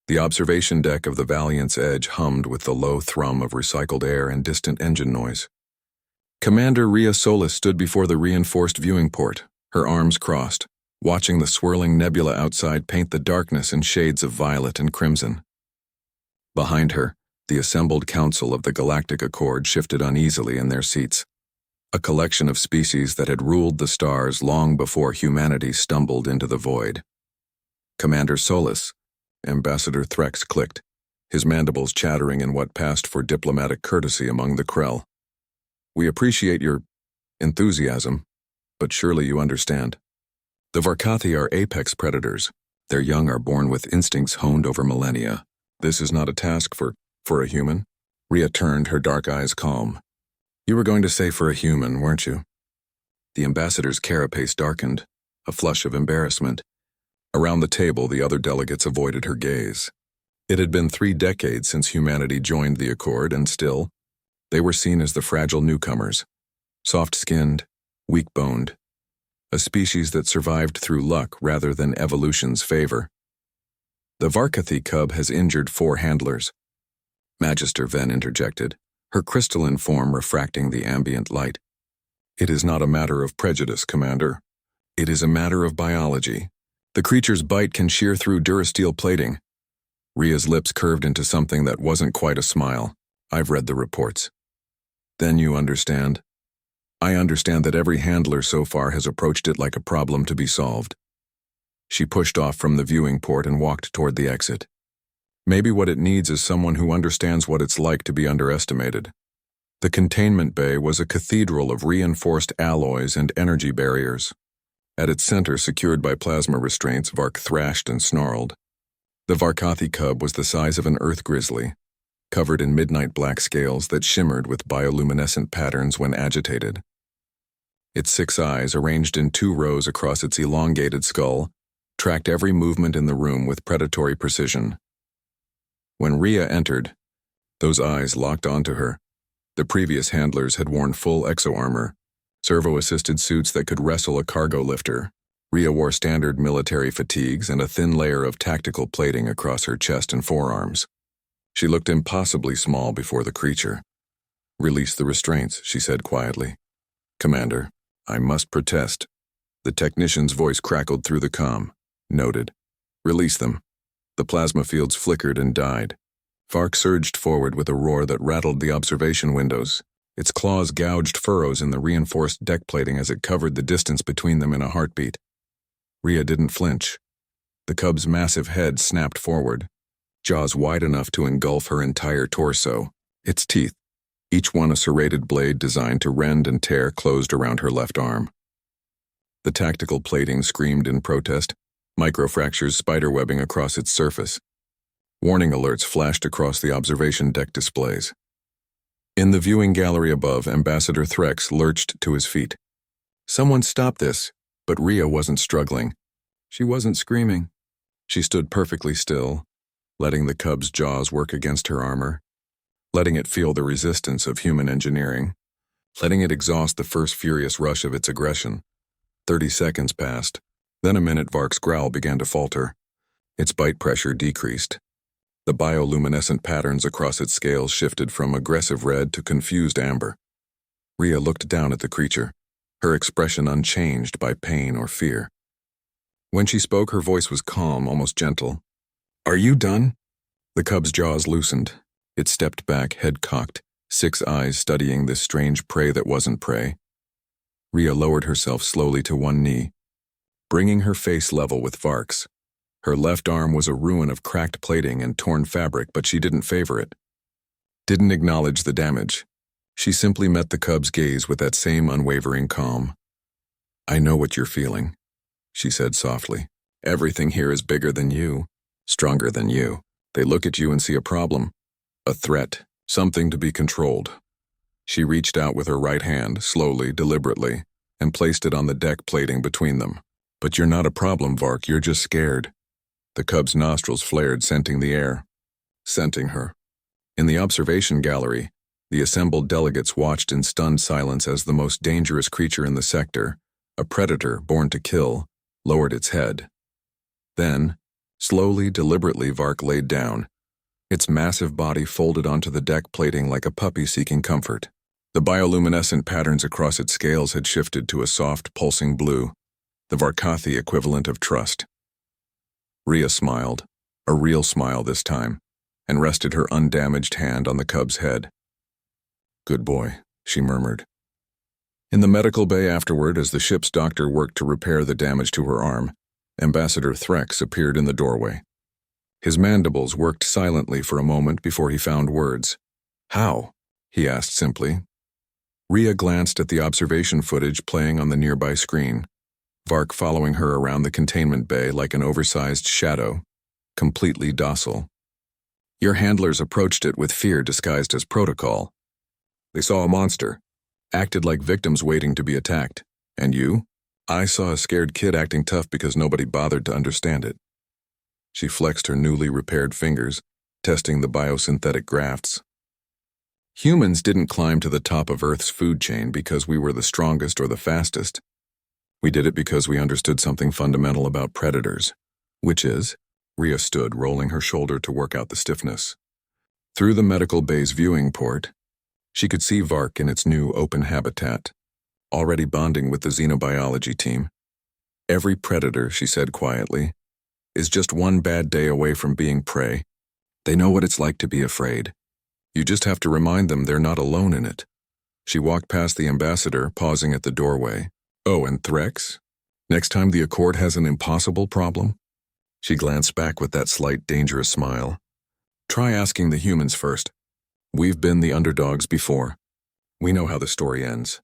The observation deck of the Valiant's edge hummed with the low thrum of recycled air and distant engine noise. Commander Rhea Solis stood before the reinforced viewing port, her arms crossed, watching the swirling nebula outside paint the darkness in shades of violet and crimson. Behind her, the assembled council of the Galactic Accord shifted uneasily in their seats, a collection of species that had ruled the stars long before humanity stumbled into the void. Commander Solis, Ambassador Threx clicked, his mandibles chattering in what passed for diplomatic courtesy among the Krell. We appreciate your enthusiasm, but surely you understand. The Varkathi are apex predators. Their young are born with instincts honed over millennia. This is not a task for a human. Rhea turned, her dark eyes calm. You were going to say for a human, weren't you? The ambassador's carapace darkened, a flush of embarrassment. Around the table, the other delegates avoided her gaze. It had been 3 decades since humanity joined the Accord, and still, they were seen as the fragile newcomers, soft-skinned, weak-boned, a species that survived through luck rather than evolution's favor. The Varkathi cub has injured 4 handlers. Magister Ven interjected, her crystalline form refracting the ambient light. It is not a matter of prejudice, Commander. It is a matter of biology. The creature's bite can shear through durasteel plating. Rhea's lips curved into something that wasn't quite a smile. I've read the reports. Then you understand. I understand that every handler so far has approached it like a problem to be solved. She pushed off from the viewing port and walked toward the exit. Maybe what it needs is someone who understands what it's like to be underestimated. The containment bay was a cathedral of reinforced alloys and energy barriers. At its center, secured by plasma restraints, Vark thrashed and snarled. The Varkathi cub was the size of an earth grizzly, covered in midnight black scales that shimmered with bioluminescent patterns when agitated. Its 6 eyes, arranged in 2 rows across its elongated skull, tracked every movement in the room with predatory precision. When Rhea entered, those eyes locked onto her. The previous handlers had worn full exo-armor, servo-assisted suits that could wrestle a cargo lifter. Rhea wore standard military fatigues and a thin layer of tactical plating across her chest and forearms. She looked impossibly small before the creature. Release the restraints, she said quietly. Commander, I must protest. The technician's voice crackled through the comm. Noted. Release them. The plasma fields flickered and died. Vark surged forward with a roar that rattled the observation windows. Its claws gouged furrows in the reinforced deck plating as it covered the distance between them in a heartbeat. Rhea didn't flinch. The cub's massive head snapped forward, jaws wide enough to engulf her entire torso. Its teeth, each one a serrated blade designed to rend and tear, closed around her left arm. The tactical plating screamed in protest, microfractures spiderwebbing across its surface. Warning alerts flashed across the observation deck displays. In the viewing gallery above, Ambassador Threx lurched to his feet. Someone stop this, but Rhea wasn't struggling. She wasn't screaming. She stood perfectly still, letting the cub's jaws work against her armor, letting it feel the resistance of human engineering, letting it exhaust the first furious rush of its aggression. 30 seconds passed. Then a minute, Vark's growl began to falter. Its bite pressure decreased. The bioluminescent patterns across its scales shifted from aggressive red to confused amber. Rhea looked down at the creature, her expression unchanged by pain or fear. When she spoke, her voice was calm, almost gentle. Are you done? The cub's jaws loosened. It stepped back, head cocked, 6 eyes studying this strange prey that wasn't prey. Rhea lowered herself slowly to one knee, bringing her face level with Vark's. Her left arm was a ruin of cracked plating and torn fabric, but she didn't favor it. Didn't acknowledge the damage. She simply met the cub's gaze with that same unwavering calm. I know what you're feeling, she said softly. Everything here is bigger than you, stronger than you. They look at you and see a problem, a threat, something to be controlled. She reached out with her right hand, slowly, deliberately, and placed it on the deck plating between them. But you're not a problem, Vark, you're just scared. The cub's nostrils flared, scenting the air. Scenting her. In the observation gallery, the assembled delegates watched in stunned silence as the most dangerous creature in the sector, a predator born to kill, lowered its head. Then, Slowly, deliberately, Vark laid down, its massive body folded onto the deck plating like a puppy seeking comfort. The bioluminescent patterns across its scales had shifted to a soft, pulsing blue, the Varkathi equivalent of trust. Rhea smiled, a real smile this time, and rested her undamaged hand on the cub's head. "Good boy," she murmured. In the medical bay afterward, as the ship's doctor worked to repair the damage to her arm, Ambassador Threx appeared in the doorway. His mandibles worked silently for a moment before he found words. "How?" he asked simply. Rhea glanced at the observation footage playing on the nearby screen, Vark following her around the containment bay like an oversized shadow, completely docile. "Your handlers approached it with fear disguised as protocol. They saw a monster, acted like victims waiting to be attacked. And you? I saw a scared kid acting tough because nobody bothered to understand it." She flexed her newly repaired fingers, testing the biosynthetic grafts. "Humans didn't climb to the top of Earth's food chain because we were the strongest or the fastest. We did it because we understood something fundamental about predators, which is," Rhea stood, rolling her shoulder to work out the stiffness. Through the medical bay's viewing port, she could see Vark in its new open habitat, already bonding with the xenobiology team. "Every predator," she said quietly, "is just one bad day away from being prey. They know what it's like to be afraid. You just have to remind them they're not alone in it." She walked past the ambassador, pausing at the doorway. "Oh, and Threx? Next time the Accord has an impossible problem?" She glanced back with that slight, dangerous smile. "Try asking the humans first. We've been the underdogs before. We know how the story ends."